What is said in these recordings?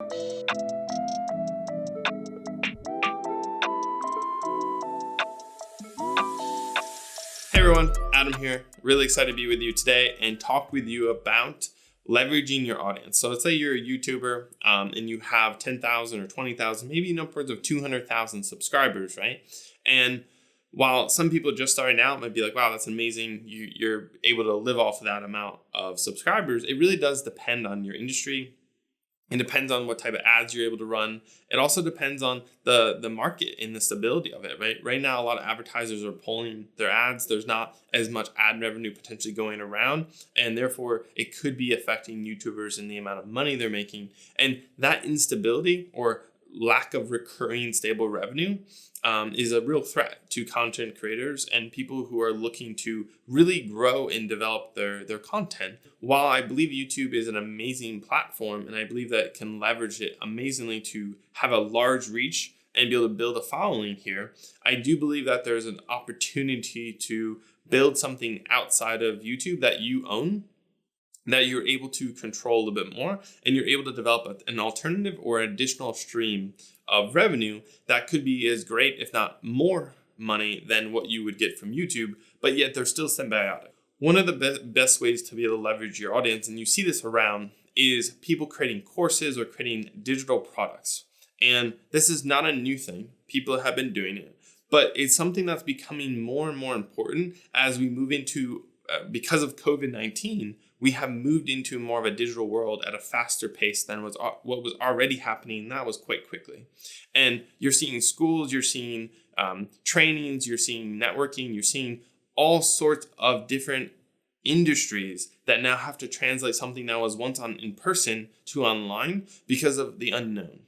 Hey everyone, Adam here. Really excited to be with you today and talk with you about leveraging your audience. So let's say you're a YouTuber and you have 10,000 or 20,000, maybe upwards of 200,000 subscribers, right? And while some people just starting out might be like, wow, that's amazing, you're able to live off of that amount of subscribers, it really does depend on your industry. It depends on what type of ads you're able to run. It also depends on the market and the stability of it, right? Right now, a lot of advertisers are pulling their ads. There's not as much ad revenue potentially going around, and therefore it could be affecting YouTubers and the amount of money they're making. And that instability or lack of recurring stable revenue is a real threat to content creators and people who are looking to really grow and develop their content. While I believe YouTube is an amazing platform and I believe that it can leverage it amazingly to have a large reach and be able to build a following here, I do believe that there's an opportunity to build something outside of YouTube that you own, that you're able to control a little bit more, and you're able to develop an alternative or additional stream of revenue that could be as great, if not more money than what you would get from YouTube, but yet they're still symbiotic. One of the best ways to be able to leverage your audience, and you see this around, is people creating courses or creating digital products. And this is not a new thing. People have been doing it, but it's something that's becoming more and more important as we move into, because of COVID-19, we have moved into more of a digital world at a faster pace than what was already happening. And that was quite quickly. And you're seeing schools, you're seeing trainings, you're seeing networking, you're seeing all sorts of different industries that now have to translate something that was once in person to online because of the unknown,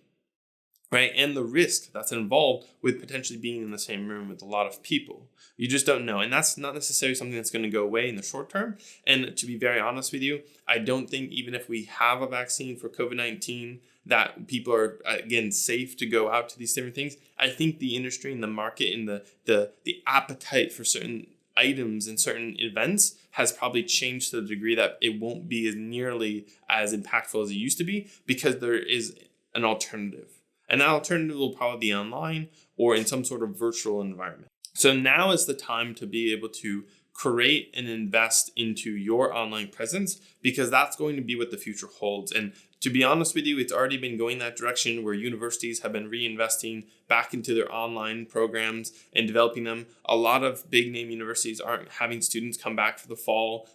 right? And the risk that's involved with potentially being in the same room with a lot of people. You just don't know. And that's not necessarily something that's going to go away in the short term. And to be very honest with you, I don't think even if we have a vaccine for COVID-19, that people are, again, safe to go out to these different things. I think the industry and the market and the appetite for certain items and certain events has probably changed to the degree that it won't be as nearly as impactful as it used to be because there is an alternative. And that alternative will probably be online or in some sort of virtual environment. So now is the time to be able to create and invest into your online presence because that's going to be what the future holds. And to be honest with you, it's already been going that direction where universities have been reinvesting back into their online programs and developing them. A lot of big name universities aren't having students come back for the fall,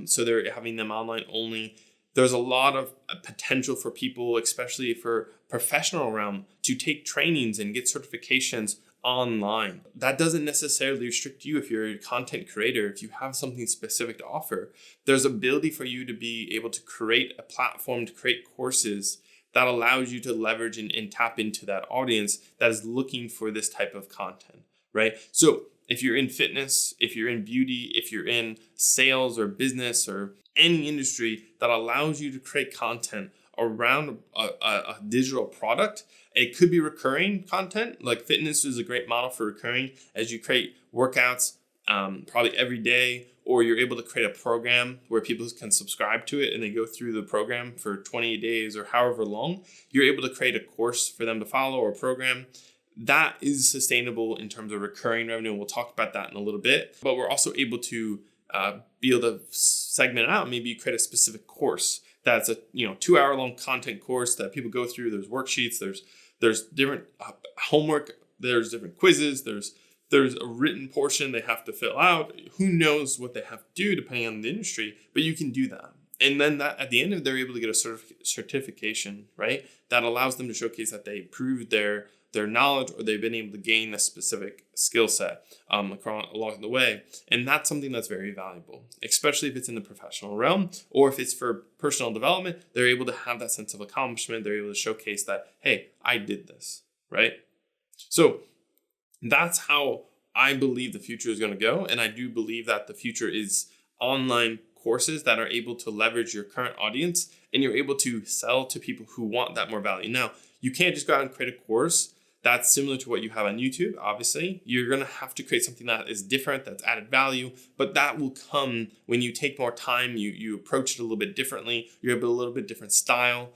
so they're having them online only. There's a lot of potential for people, especially for professional realm, to take trainings and get certifications online. That doesn't necessarily restrict you if you're a content creator. If you have something specific to offer, there's ability for you to be able to create a platform to create courses that allows you to leverage and tap into that audience that is looking for this type of content, right? So if you're in fitness, if you're in beauty, if you're in sales or business or any industry that allows you to create content around a digital product, it could be recurring content. Like fitness is a great model for recurring as you create workouts probably every day, or you're able to create a program where people can subscribe to it and they go through the program for 20 days or however long. You're able to create a course for them to follow or a program. That is sustainable in terms of recurring revenue. We'll talk about that in a little bit, but we're also able to be able to segment out. Maybe you create a specific course that's a 2-hour long content course that people go through. There's worksheets, there's different homework, there's different quizzes, there's a written portion they have to fill out. Who knows what they have to do depending on the industry, but you can do that. And then that at the end of it, they're able to get a certification, right? That allows them to showcase that they proved their knowledge or they've been able to gain a specific skill set along the way. And that's something that's very valuable, especially if it's in the professional realm or if it's for personal development. They're able to have that sense of accomplishment. They're able to showcase that, hey, I did this, right? So that's how I believe the future is going to go. And I do believe that the future is online courses that are able to leverage your current audience and you're able to sell to people who want that more value. Now, you can't just go out and create a course that's similar to what you have on YouTube. Obviously, you're going to have to create something that is different, that's added value, but that will come when you take more time, you approach it a little bit differently, you have a little bit different style.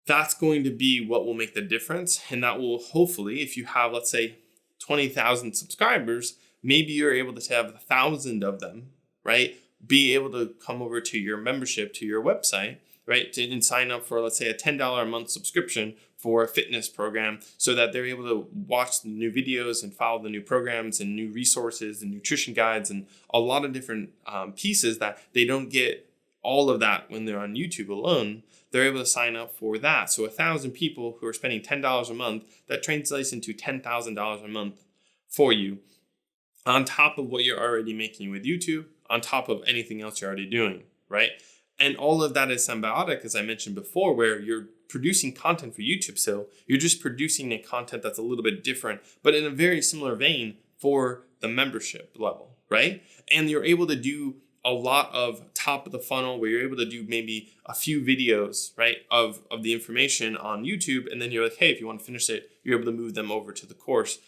That's going to be what will make the difference. And that will hopefully, if you have, let's say, 20,000 subscribers, maybe you're able to have 1,000 of them, right? Be able to come over to your membership, to your website, right? And sign up for, let's say, a $10 a month subscription for a fitness program so that they're able to watch the new videos and follow the new programs and new resources and nutrition guides and a lot of different pieces that they don't get all of that when they're on YouTube alone. They're able to sign up for that. So 1,000 people who are spending $10 a month, that translates into $10,000 a month for you on top of what you're already making with YouTube, on top of anything else you're already doing, right? And all of that is symbiotic, as I mentioned before, where you're producing content for YouTube. So you're just producing a content that's a little bit different, but in a very similar vein for the membership level, right? And you're able to do a lot of top of the funnel where you're able to do maybe a few videos, right, of the information on YouTube. And then you're like, hey, if you want to finish it, you're able to move them over to the course,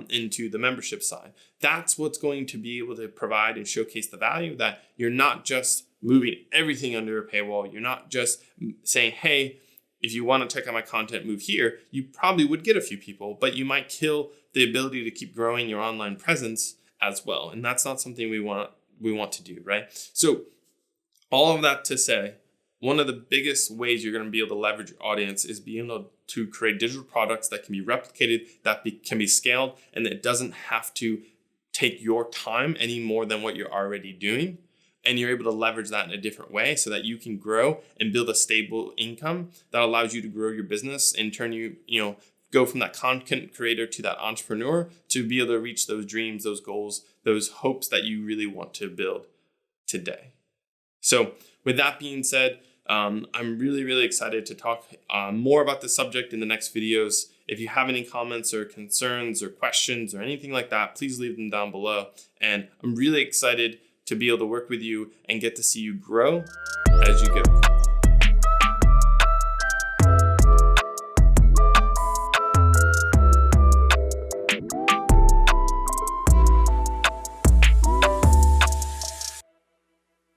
into the membership side. That's what's going to be able to provide and showcase the value, that you're not just moving everything under a paywall. You're not just saying, hey, if you want to check out my content, move here. You probably would get a few people, but you might kill the ability to keep growing your online presence as well. And that's not something we want to do, right? So all of that to say, one of the biggest ways you're going to be able to leverage your audience is being able to create digital products that can be replicated, that can be scaled, and that doesn't have to take your time any more than what you're already doing. And you're able to leverage that in a different way so that you can grow and build a stable income that allows you to grow your business and turn you go from that content creator to that entrepreneur to be able to reach those dreams, those goals, those hopes that you really want to build today. So with that being said, I'm really, really excited to talk more about this subject in the next videos. If you have any comments or concerns or questions or anything like that, please leave them down below. And I'm really excited to be able to work with you and get to see you grow as you go.